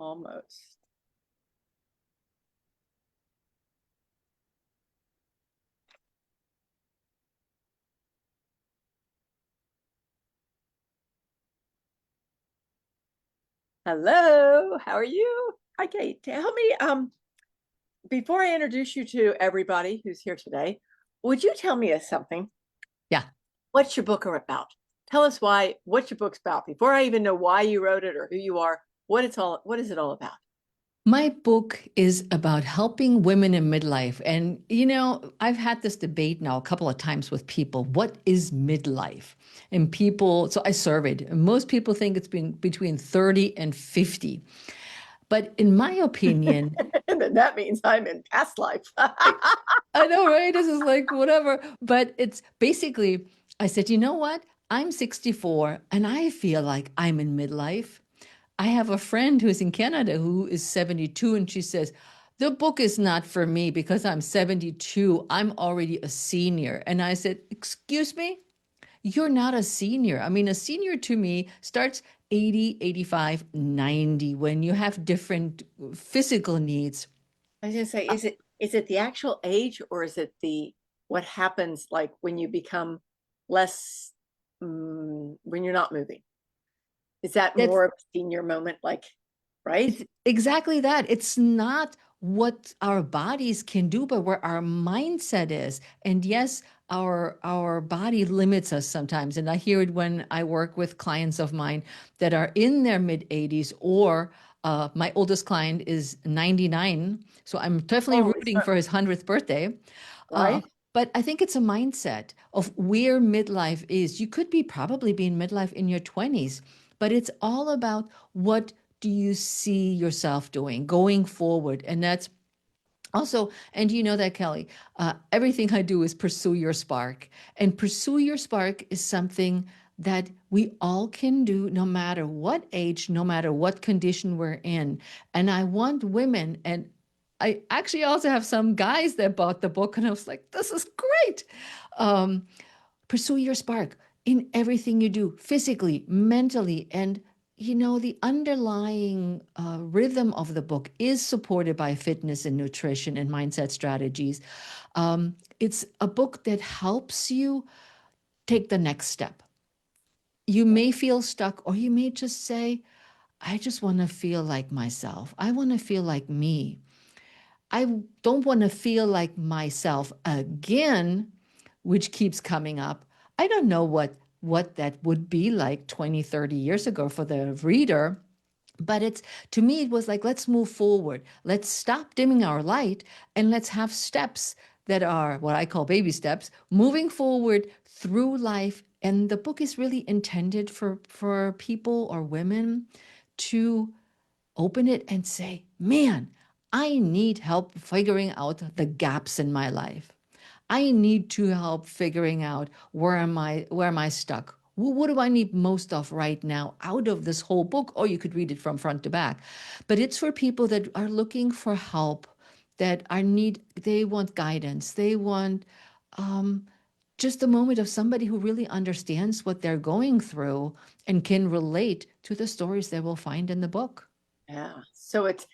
Almost. Hello, how are you? Hi, Kate. Tell me, before I introduce you to everybody who's here today, would you tell me something? Yeah. What's your book about? Tell us what's your book's about before I even know why you wrote it or who you are. What is it all about? My book is about helping women in midlife. And, I've had this debate now a couple of times with people. What is midlife? And people, so I surveyed, and most people think it's been between 30 and 50. But in my opinion, And then that means I'm in past life. I know, right? This is like whatever. But it's basically, I said, you know what? I'm 64 and I feel like I'm in midlife. I have a friend who's in Canada who is 72, and she says, the book is not for me because I'm 72. I'm already a senior. And I said, excuse me? You're not a senior. I mean, a senior to me starts 80, 85, 90 when you have different physical needs. I was gonna say, is it the actual age or is it the what happens like when you become less when you're not moving? Is that That's more of a senior moment, like, right? It's exactly that. It's not what our bodies can do, but where our mindset is. And yes, our body limits us sometimes. And I hear it when I work with clients of mine that are in their mid 80s, or my oldest client is 99. So I'm definitely Holy rooting for smokes, his 100th birthday. Uh, right? but I think it's a mindset of where midlife is. You could be probably being midlife in your 20s, but it's all about what do you see yourself doing going forward? And that's also, and you know that, Kelly, everything I do is pursue your spark. And pursue your spark is something that we all can do no matter what age, no matter what condition we're in. And I want women, and I actually also have some guys that bought the book, and I was like, this is great. Um, Pursue your spark in everything you do, physically, mentally, and the underlying rhythm of the book is supported by fitness and nutrition and mindset strategies. It's a book that helps you take the next step. You Yeah. may feel stuck, or you may just say, I just want to feel like myself. I want to feel like me. I don't want to feel like myself again, which keeps coming up. I don't know what that would be like 20, 30 years ago for the reader, but it's to me it was like, let's move forward. Let's stop dimming our light and let's have steps that are what I call baby steps, moving forward through life. And the book is really intended for people or women to open it and say, man, I need help figuring out the gaps in my life. I need to help figuring out where am I stuck? What do I need most of right now out of this whole book? Or you could read it from front to back. But it's for people that are looking for help, they want guidance. They want um, just a moment of somebody who really understands what they're going through and can relate to the stories they will find in the book. Yeah. So it's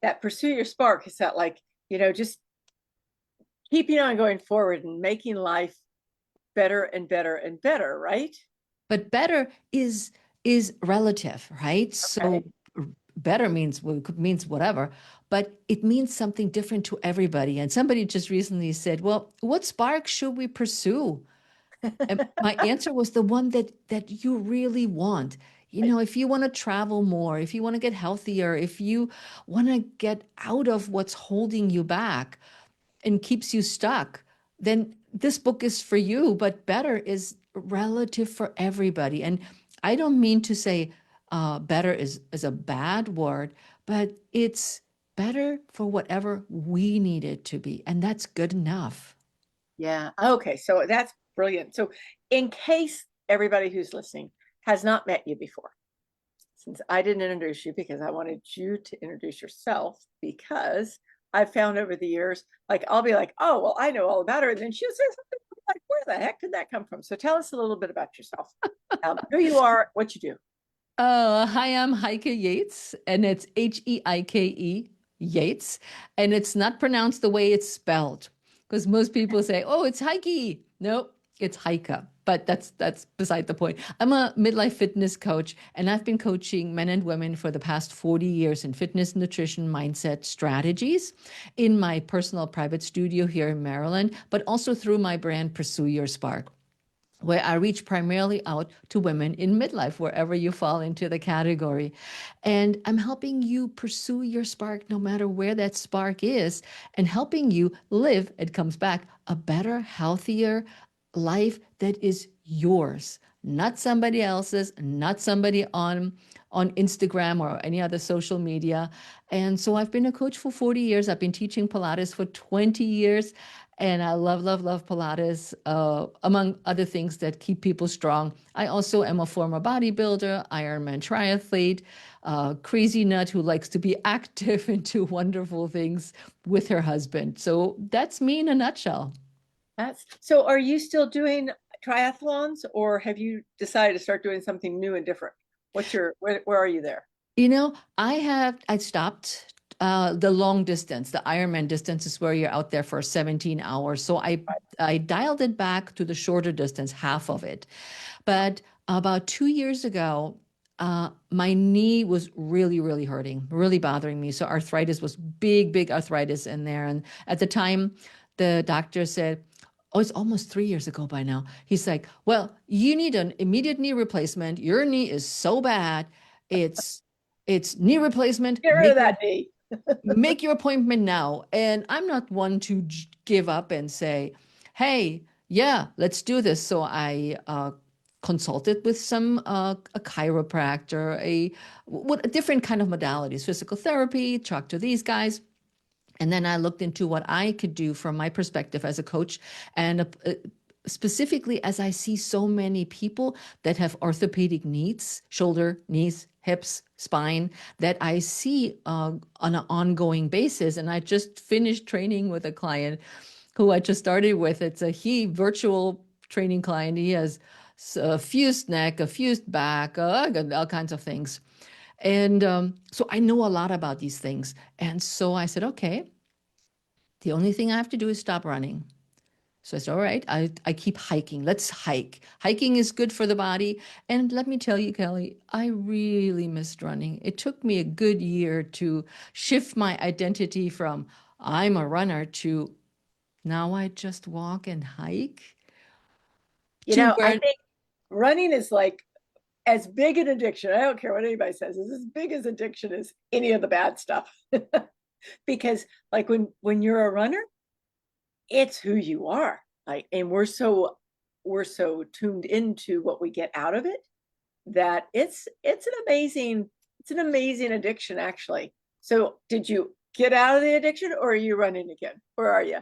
that pursue your spark. Is that like, just keeping on going forward and making life better and better and better, right? But better is relative, right? So Okay. better means whatever, but it means something different to everybody. And somebody just recently said, "Well, what spark should we pursue?" And my answer was the one that you really want. If you want to travel more, if you want to get healthier, if you want to get out of what's holding you back and keeps you stuck, then this book is for you. But better is relative for everybody. And I don't mean to say better is a bad word, but it's better for whatever we need it to be. And that's good enough. Yeah. Okay. So that's brilliant. So, in case everybody who's listening has not met you before, since I didn't introduce you because I wanted you to introduce yourself, because I've found over the years, like I'll be like, oh, well, I know all about her. And then she'll say something like, where the heck did that come from? So tell us a little bit about yourself, who you are, what you do. Hi, I'm Heike Yates, and it's Heike Yates, and it's not pronounced the way it's spelled because most people say, "Oh, it's Heike." Nope, it's Heike. But that's beside the point. I'm a midlife fitness coach, and I've been coaching men and women for the past 40 years in fitness, nutrition, mindset strategies in my personal private studio here in Maryland, but also through my brand Pursue Your Spark, where I reach primarily out to women in midlife, wherever you fall into the category. And I'm helping you pursue your spark, no matter where that spark is, and helping you live, it comes back, a better, healthier life that is yours, not somebody else's, not somebody on Instagram or any other social media. And so I've been a coach for 40 years. I've been teaching Pilates for 20 years. And I love, love, love Pilates, among other things that keep people strong. I also am a former bodybuilder, Ironman triathlete, crazy nut who likes to be active and do wonderful things with her husband. So that's me in a nutshell. That's so are you still doing triathlons or have you decided to start doing something new and different? Where are you there? I stopped the long distance. The Ironman distance is where you're out there for 17 hours. So I dialed it back to the shorter distance, half of it. But about 2 years ago, my knee was really, really hurting, really bothering me. So arthritis was big, big arthritis in there. And at the time, the doctor said, "Oh, it's almost 3 years ago by now." He's like, "Well, you need an immediate knee replacement. Your knee is so bad. It's it's knee replacement. Get rid of that knee. Make your appointment now." And I'm not one to give up and say, "Hey, yeah, let's do this." So I consulted with a chiropractor, a different kind of modalities, physical therapy, talked to these guys. And then I looked into what I could do from my perspective as a coach, and specifically as I see so many people that have orthopedic needs, shoulder, knees, hips, spine, that I see on an ongoing basis. And I just finished training with a client who I just started with. It's he virtual training client. He has a fused neck, a fused back, all kinds of things. And so I know a lot about these things. And so I said, okay, the only thing I have to do is stop running. So I said, all right, I keep hiking. Let's hike. Hiking is good for the body. And let me tell you, Kelly, I really missed running. It took me a good year to shift my identity from I'm a runner to now I just walk and hike to I where think running is like as big an addiction. I don't care what anybody says, is as big as addiction as any of the bad stuff. Because like when you're a runner, it's who you are. Like, and we're so tuned into what we get out of it that it's an amazing addiction actually. So did you get out of the addiction or are you running again? Where are you?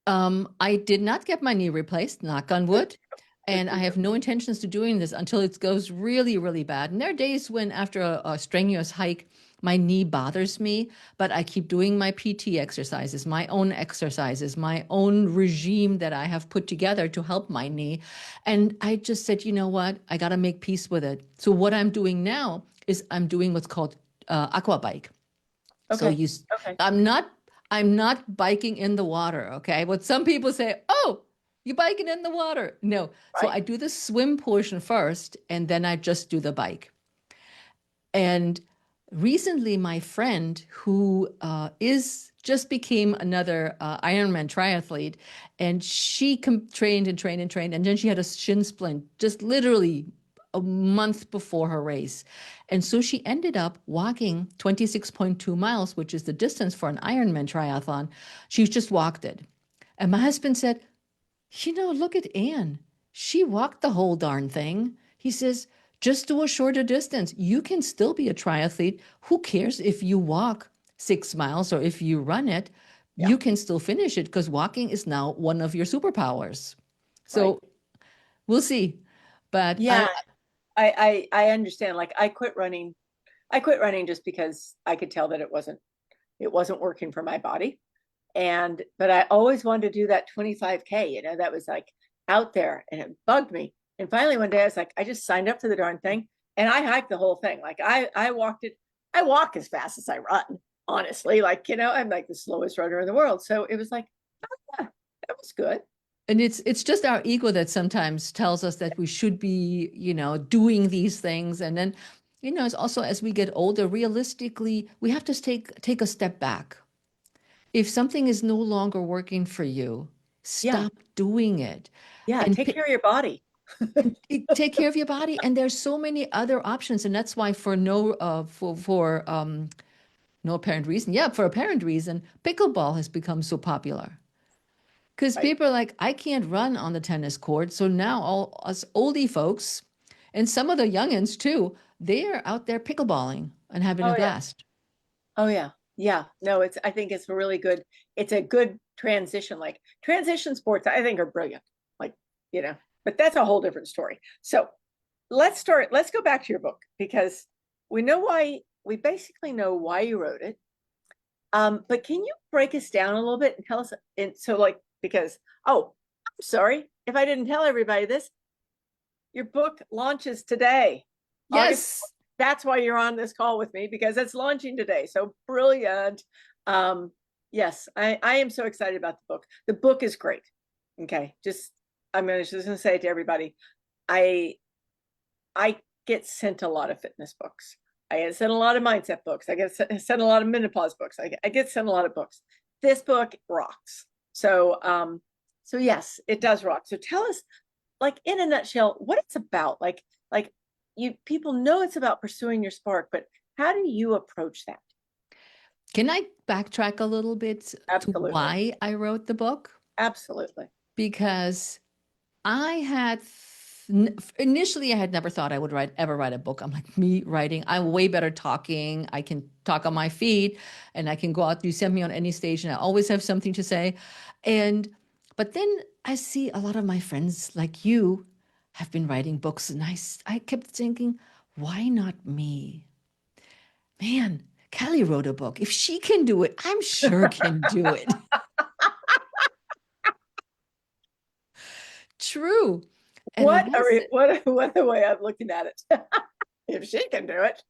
I did not get my knee replaced, knock on Good, wood. good And for I you. have no intentions to doing this until it goes really, really bad. And there are days when, after a strenuous hike, my knee bothers me, but I keep doing my PT exercises, my own regime that I have put together to help my knee. And I just said, you know what? I got to make peace with it. So what I'm doing now is I'm doing what's called aqua bike. So Okay. Okay. I'm not, I'm not biking in the water. Okay. What some people say, "Oh, you biking in the water." No. So Right. I do the swim portion first, and then I just do the bike. And recently, my friend who is just became another Ironman triathlete, and she trained and trained and trained, and then she had a shin splint just literally a month before her race. And so she ended up walking 26.2 miles, which is the distance for an Ironman triathlon. She just walked it. And my husband said, "Look at Anne. She walked the whole darn thing." He says, "Just do a shorter distance. You can still be a triathlete. Who cares if you walk 6 miles or if you run it? Yeah. You can still finish it because walking is now one of your superpowers." Right. So we'll see. But Yeah. I understand. Like I quit running just because I could tell that it wasn't working for my body. But I always wanted to do that 25K, that was like out there and it bugged me. And finally one day I was like, I just signed up for the darn thing and I hiked the whole thing. Like I walked it. I walk as fast as I run. Honestly, like I'm like the slowest runner in the world. So it was like, yeah, that was good. And it's just our ego that sometimes tells us that we should be, doing these things. And then, it's also as we get older, realistically, we have to take a step back. If something is no longer working for you, Yeah, stop doing it yeah. and Take care of your body. take care of your body. And there's so many other options. And that's why for no no apparent reason, yeah, for apparent reason, pickleball has become so popular. Because Right. people are like, I can't run on the tennis court. So now all us oldie folks and some of the youngins too, they're out there pickleballing and having a Oh yeah. blast. Oh yeah. Yeah. No, I think it's a really good, it's a good transition. Like transition sports, I think are brilliant. Like, but that's a whole different story. So let's go back to your book because we basically know why you wrote it. But can you break us down a little bit and tell us, and so like, because, oh, I'm sorry if I didn't tell everybody this, your book launches today, August. Yes. That's why you're on this call with me because it's launching today. So brilliant. Um, yes, I am so excited about the book. The book is great. Okay, I'm just gonna say it to everybody. I I get sent a lot of fitness books. I get sent a lot of mindset books. I get sent a lot of menopause books. I get sent a lot of books. This book rocks. So yes, it does rock. So tell us, like in a nutshell, what it's about. Like you people know it's about pursuing your spark, but how do you approach that? Can I backtrack a little bit to Absolutely. why I wrote the book? Absolutely. Because I had initially I had never thought I would ever write a book. I'm like, me writing, I'm way better talking. I can talk on my feet and I can go out. You send me on any stage and I always have something to say. And but then I see a lot of my friends like you have been writing books and I kept thinking, why not me? Man, Kelly wrote a book. If she can do it, I'm sure can do it. True. And like I said, What a way of looking at it. If she can do it,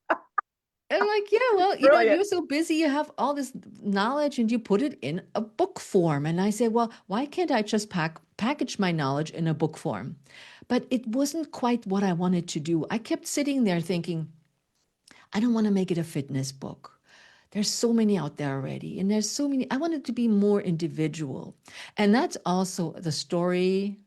I'm like, yeah, well, brilliant. you're so busy, you have all this knowledge and you put it in a book form. And I said, well, why can't I just package my knowledge in a book form? But it wasn't quite what I wanted to do. I kept sitting there thinking, I don't want to make it a fitness book. There's so many out there already. And there's so many, I wanted to be more individual. And that's also the story,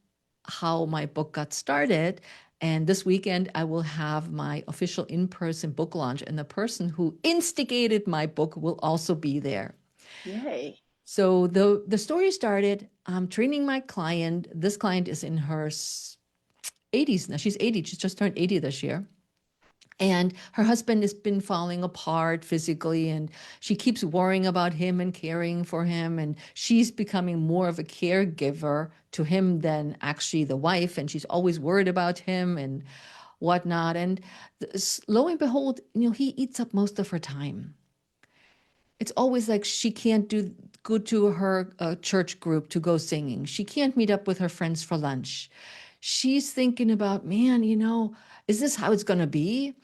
how my book got started. And this weekend, I will have my official in person book launch, and the person who instigated my book will also be there. Yay. So the story started. I'm training my client. This client is in her 80s now. She's 80. She's just turned 80 this year. And her husband has been falling apart physically, and she keeps worrying about him and caring for him. And she's becoming more of a caregiver to him than actually the wife. And she's always worried about him and whatnot. And lo and behold, he eats up most of her time. It's always like she can't go to her church group to go singing. She can't meet up with her friends for lunch. She's thinking about, man, is this how it's going to be?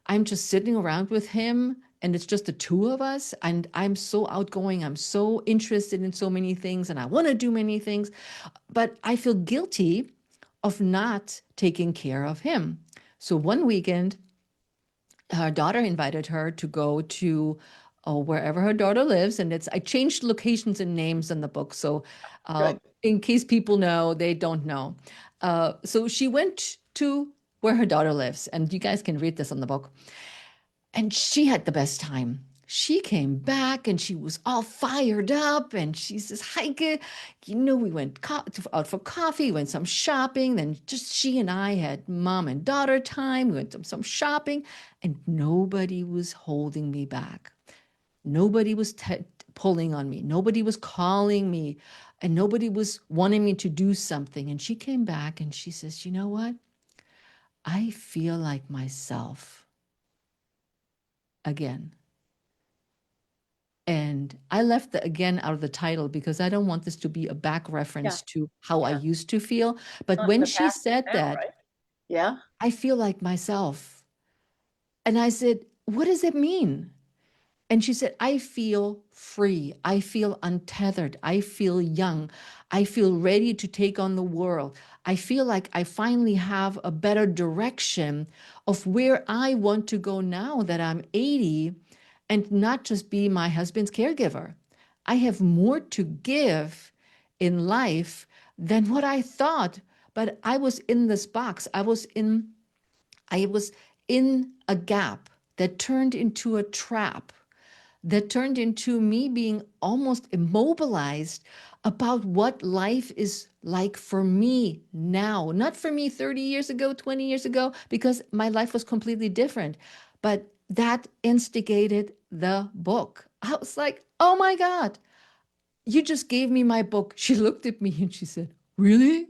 I'm just sitting around with him and it's just the two of us. And I'm so outgoing. I'm so interested in so many things and I want to do many things. But I feel guilty of not taking care of him. So one weekend, her daughter invited her to go to wherever her daughter lives, and I changed locations and names in the book, so Good. in case people know, they don't know. So she went to where her daughter lives, and you guys can read this on the book. And she had the best time. She came back and she was all fired up. And she says, Heike, we went out for coffee, went some shopping. Then just she and I had mom and daughter time. We went to some shopping and nobody was holding me back. Nobody was pulling on me. Nobody was calling me and nobody was wanting me to do something. And she came back and she says, you know what? I feel like myself again. And I left the again out of the title because I don't want this to be a back Yeah. reference to how I Yeah. used to feel. But Not in when the she past, it's said now, that, right? Yeah. I feel like myself. And I said, what does it mean? And she said, I feel free. I feel untethered. I feel young. I feel ready to take on the world. I feel like I finally have a better direction of where I want to go now that I'm 80 and not just be my husband's caregiver. I have more to give in life than what I thought. But I was in this box. I was in a gap that turned into a trap, that turned into me being almost immobilized about what life is like for me now. Not for me 30 years ago, 20 years ago, because my life was completely different. But that instigated the book. I was like, oh my God, you just gave me my book. She looked at me and she said, really?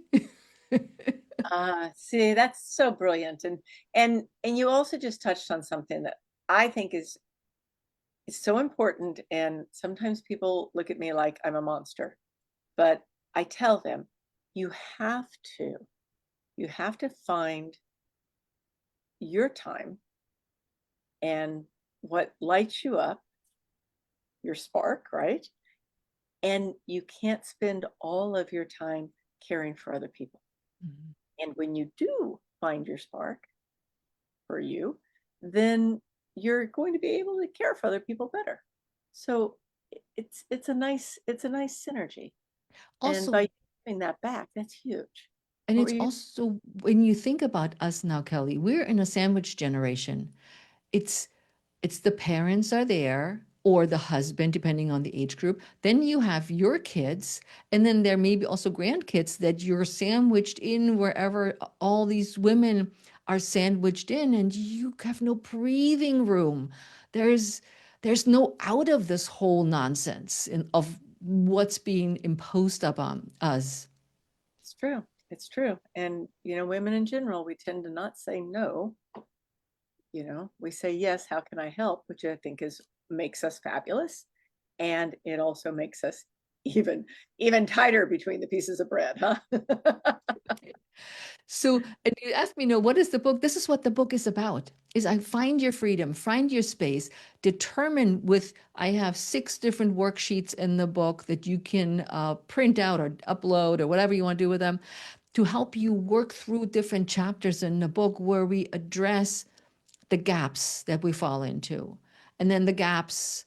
See, that's so brilliant. And you also just touched on something that I think is so important. And sometimes people look at me like I'm a monster, but I tell them, you have to, you have to find your time and what lights you up, your spark, right? And you can't spend all of your time caring for other people. Mhm. And when you do find your spark for you, then you're going to be able to care for other people better. So it's a nice synergy. And Also, by giving that back, that's huge. and What it's were you? also when you think about us now, Kelly, we're in a sandwich generation. It's it's the parents are there or the husband, depending on the age group. Then you have your kids, and then there may be also grandkids that you're sandwiched in wherever all these women are sandwiched in, and you have no breathing room. There's there's no out of this whole nonsense of what's being imposed upon us. It's true. It's true. And women in general, we tend to not say no. We say yes, how can I help? Which I think is makes us fabulous. And it also makes us even even tighter between the pieces of bread, huh? So, and you asked me, what is the book? This is what the book is about. Is I find your freedom, find your space, determine with, I have 6 different worksheets in the book that you can print out or upload or whatever you want to do with them to help you work through different chapters in the book where we address the gaps that we fall into. And then the gaps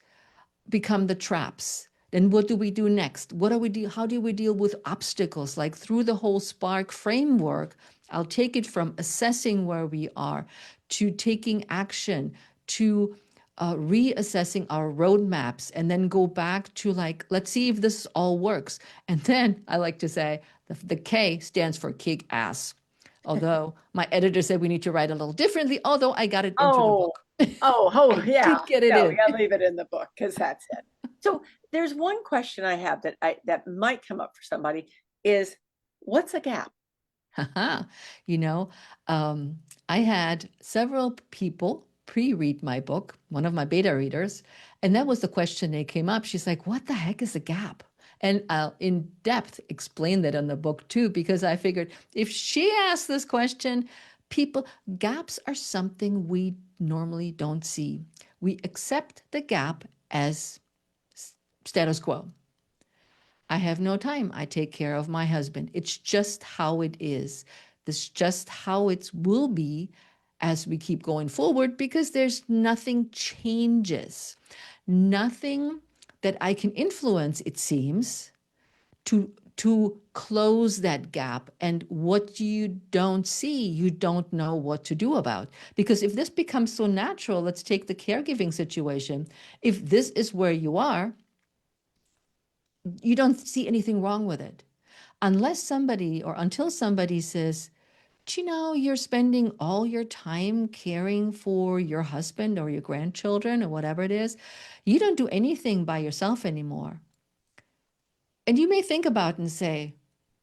become the traps. Then what do we do next? How do we deal with obstacles? Like through the whole Spark framework, I'll take it from assessing where we are to taking action to reassessing our roadmaps and then go back to like, let's see if this all works. And then I like to say the K stands for kick ass. Although my editor said we need to write a little differently, although I got it into the Oh, book. oh, I yeah. did get it No, we in. gotta leave it in the book because that's it. So there's one question I have that might come up for somebody is what's a gap? Haha. You know, um, I had several people pre-read my book, one of my beta readers, and that was the question that came up. She's like, what the heck is a gap? And I'll in depth explain that in the book too, because I figured if she asked this question, people, gaps are something we normally don't see. We accept the gap as status quo. I have no time. I take care of my husband. It's just how it is. This is just how it will be as we keep going forward because there's nothing changes. Nothing that I can influence, it seems, to close that gap. And what you don't see, you don't know what to do about. Because if this becomes so natural, let's take the caregiving situation. If this is where you are, you don't see anything wrong with it unless somebody or until somebody says, do you know you're spending all your time caring for your husband or your grandchildren or whatever it is? You don't do anything by yourself anymore. And you may think about it and say,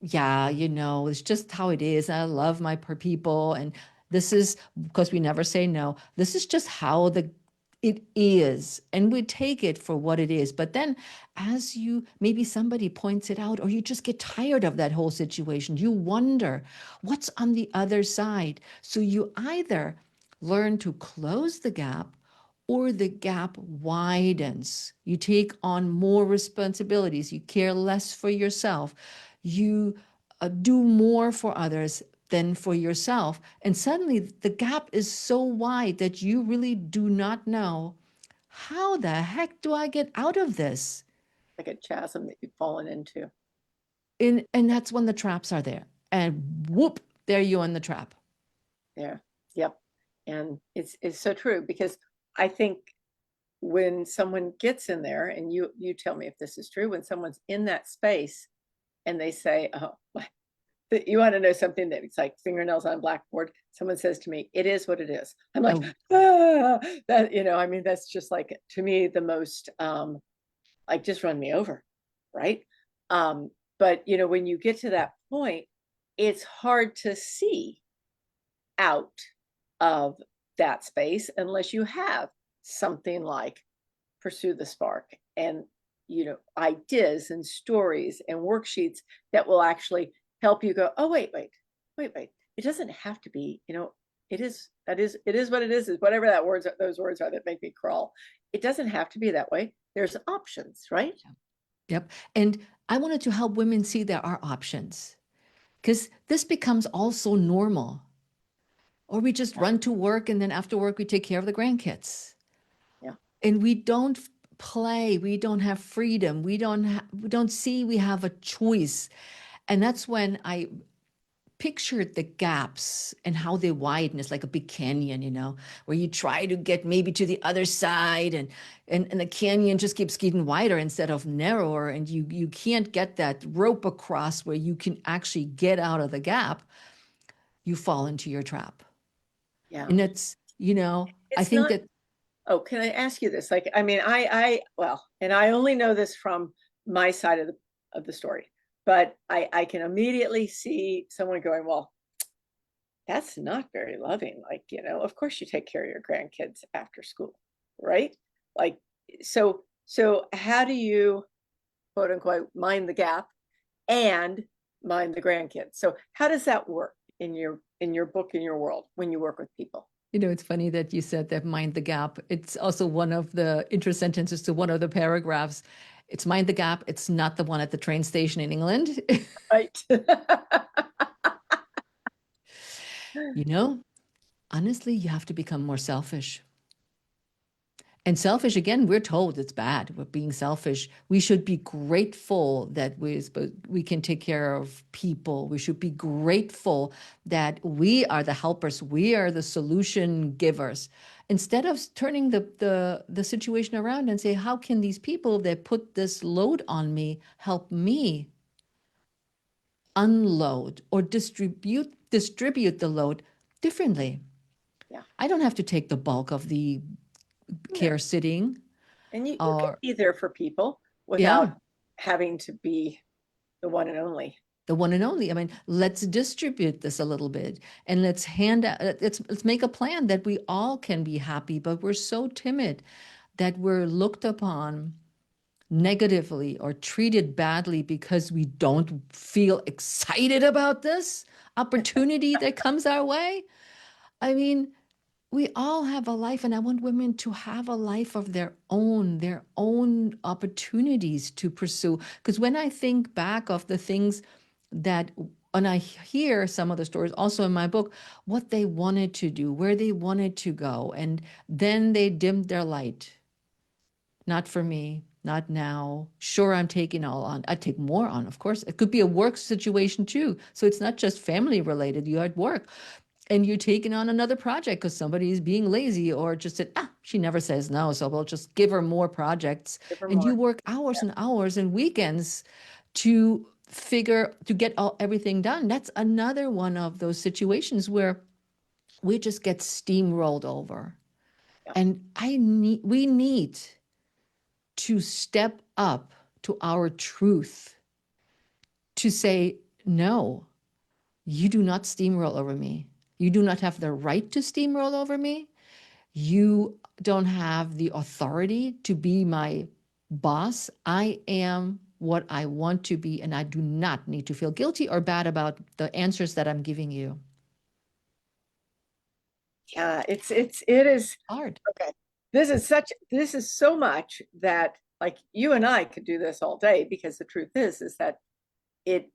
yeah, it's just how it is. I love my people. And this is because we never say no. This is just how it is. And we take it for what it is. But then as maybe somebody points it out, or you just get tired of that whole situation, you wonder what's on the other side. So you either learn to close the gap, or the gap widens. You take on more responsibilities. You care less for yourself. You do more for others than for yourself. And suddenly the gap is so wide that you really do not know, how the heck do I get out of this? Like a chasm that you've fallen into. And that's when the traps are there. And whoop, there you in the trap. Yeah. Yep. And it's so true, because I think when someone gets in there, and you tell me if this is true, when someone's in that space and they say, oh, you want to know something that it's like fingernails on blackboard. Someone says to me, it is what it is. I'm like, Oh, that, I mean, that's just like, to me, the most, like, just run me over. Right. But when you get to that point, it's hard to see out of that space unless you have something like Pursue the Spark, and ideas and stories and worksheets that will actually help you go, oh, wait, it doesn't have to be, it is what it is whatever those words are that make me crawl. It doesn't have to be that way. There's options, right? yep. And I wanted to help women see there are options, because this becomes also normal. Or we just Yeah. run to work, and then after work we take care of the grandkids. Yeah. And we don't play, we don't have freedom, we don't see we have a choice. And that's when I pictured the gaps and how they widen. It's like a big canyon, where you try to get maybe to the other side, and the canyon just keeps getting wider instead of narrower, and you can't get that rope across where you can actually get out of the gap. You fall into your trap. Yeah. And I It's think not. that, Oh, can I ask you this? Like, I mean, well, and I only know this from my side of the story, but I can immediately see someone going, well, that's not very loving. Like, of course you take care of your grandkids after school, right? Like, so how do you, quote unquote, mind the gap and mind the grandkids? So how does that work in your book, in your world, when you work with people? it's funny that you said that, mind the gap. It's also one of the intro sentences to one of the paragraphs. It's mind the gap. It's not the one at the train station in England. Right. you know, Honestly, you have to become more selfish. And selfish, again, we're told it's bad. We're being selfish. We should be grateful that we can take care of people. We should be grateful that we are the helpers. We are the solution givers. Instead of turning the situation around and say, how can these people that put this load on me help me unload or distribute the load differently? Yeah. I don't have to take the bulk of the No. care sitting. And you can Or be there for people yeah, without having to be the one and only. the one and only. I mean, let's distribute this a little bit, and let's hand out, let's make a plan that we all can be happy. But we're so timid that we're looked upon negatively or treated badly because we don't feel excited about this opportunity that comes our way. I mean, we all have a life, and I want women to have a life of their own opportunities to pursue. Because when I think back of the things that, and I hear some of the stories also in my book, what they wanted to do, where they wanted to go, and then they dimmed their light. Not for me, not now. Sure, I'm taking all on. I take more on, of course. It could be a work situation too. So it's not just family related. You're at work and you're taking on another project because somebody is being lazy, or just said, she never says no, so we'll just give her more projects. Give her And you more. work hours Yeah. and hours and weekends to get everything done. That's another one of those situations where we just get steamrolled over. Yeah. And we need to step up to our truth, to say, no, you do not steamroll over me. You do not have the right to steamroll over me. You don't have the authority to be my boss. I am what I want to be, and I do not need to feel guilty or bad about the answers that I'm giving you. Yeah, it is. Hard. Okay. This is so much that like you and I could do this all day, because the truth is that it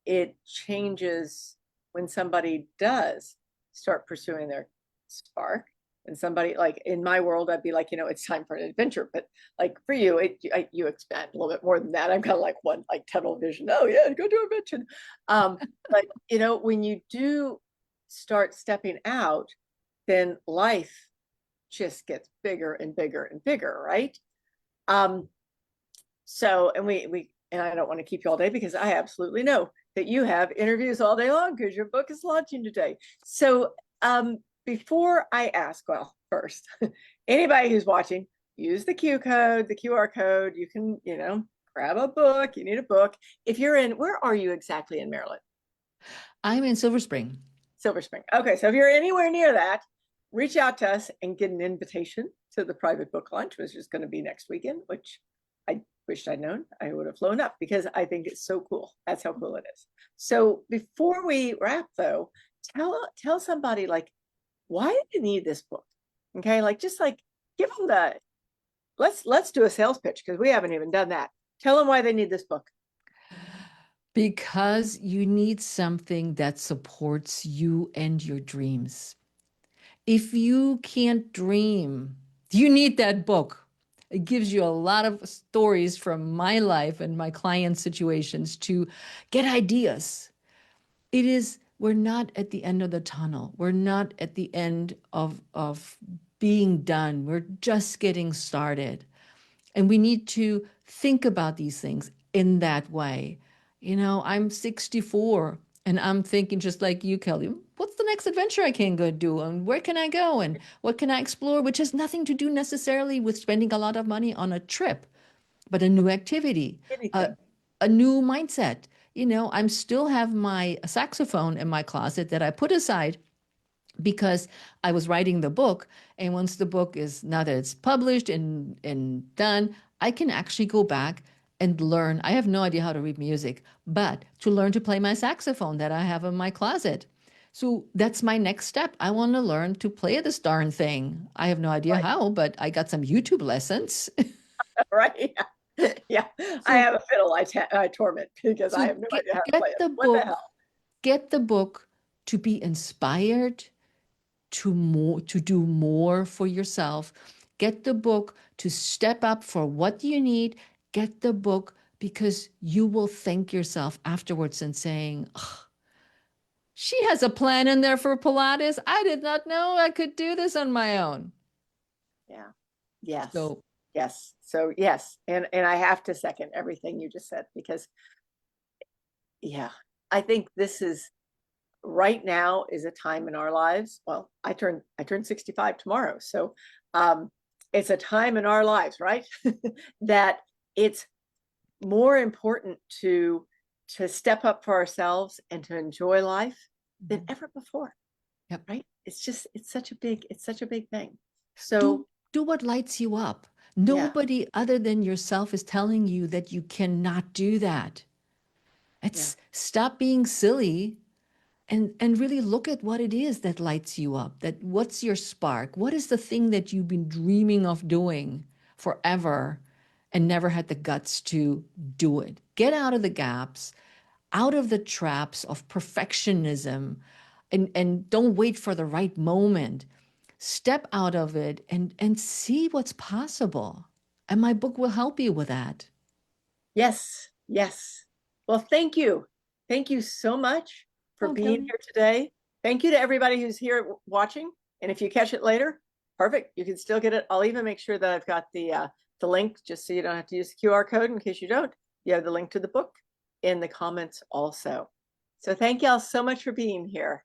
it changes when somebody does start pursuing their spark. And somebody, like in my world, I'd be like, it's time for an adventure. But like for you, you expand a little bit more than that. I'm kind of like one like tunnel vision. Oh yeah, go do a mission. But when you do start stepping out, then life just gets bigger and bigger and bigger, right? Um, so, and and I don't want to keep you all day, because I absolutely know that you have interviews all day long because your book is launching today. So, before I ask, well, first, anybody who's watching, use the QR code. You can, grab a book. You need a book. If you're where are you exactly in Maryland? I'm in Silver Spring. Silver Spring. Okay, so if you're anywhere near that, reach out to us and get an invitation to the private book launch, which is going to be next weekend, which I wished I'd known. I would have flown up, because I think it's so cool. That's how cool it is. So before we wrap, though, tell somebody, like, why do you need this book? Okay, like, just like give them the let's do a sales pitch, because we haven't even done that. Tell them why they need this book. Because you need something that supports you and your dreams. If you can't dream, you need that book. It gives you a lot of stories from my life and my client situations to get ideas. We're not at the end of the tunnel. We're not at the end of being done. We're just getting started. And we need to think about these things in that way. I'm 64 and I'm thinking just like you, Kelly, what's the next adventure I can go do? And where can I go? And what can I explore? Which has nothing to do necessarily with spending a lot of money on a trip, but a new activity, a, Anything. a new mindset. I'm still have my saxophone in my closet that I put aside because I was writing the book. And once the book is, now that it's published and done, I can actually go back and learn. I have no idea how to read music, but to learn to play my saxophone that I have in my closet. So that's my next step. I want to learn to play this darn thing. I have no idea Right. how, but I got some YouTube lessons. Right. Yeah. I So have a fiddle I torment, because I so have no get, idea how to play get it. the What the book, hell? get the book to be inspired to do more for yourself. Get the book to step up for what you need. Get the book because you will thank yourself afterwards and saying, "Ugh, she has a plan in there for Pilates. I did not know I could do this on my own." Yeah. Yes. So Yes. So yes. And I have to second everything you just said, because yeah, I think this is right now is a time in our lives. Well, I turn 65 tomorrow. So it's a time in our lives, right? That it's more important to step up for ourselves and to enjoy life than ever before. yep. Right? It's such a big thing. Do So do what lights you up. yeah, Nobody other than yourself is telling you that you cannot do that. yeah. It's stop being silly and really look at what it is that lights you up. That what's your spark? What is the thing that you've been dreaming of doing forever and never had the guts to do it? Get out of the gaps, out of the traps of perfectionism, and don't wait for the right moment. Step out of it and see what's possible. And my book will help you with that. Yes, yes. Well, thank you. Thank you so much for Oh, being Kelly. here today. Thank you to everybody who's here watching. And if you catch it later, perfect. You can still get it. I'll even make sure that I've got the link, just so you don't have to use the QR code. In case you don't, you have the link to the book in the comments also. So thank y'all so much for being here.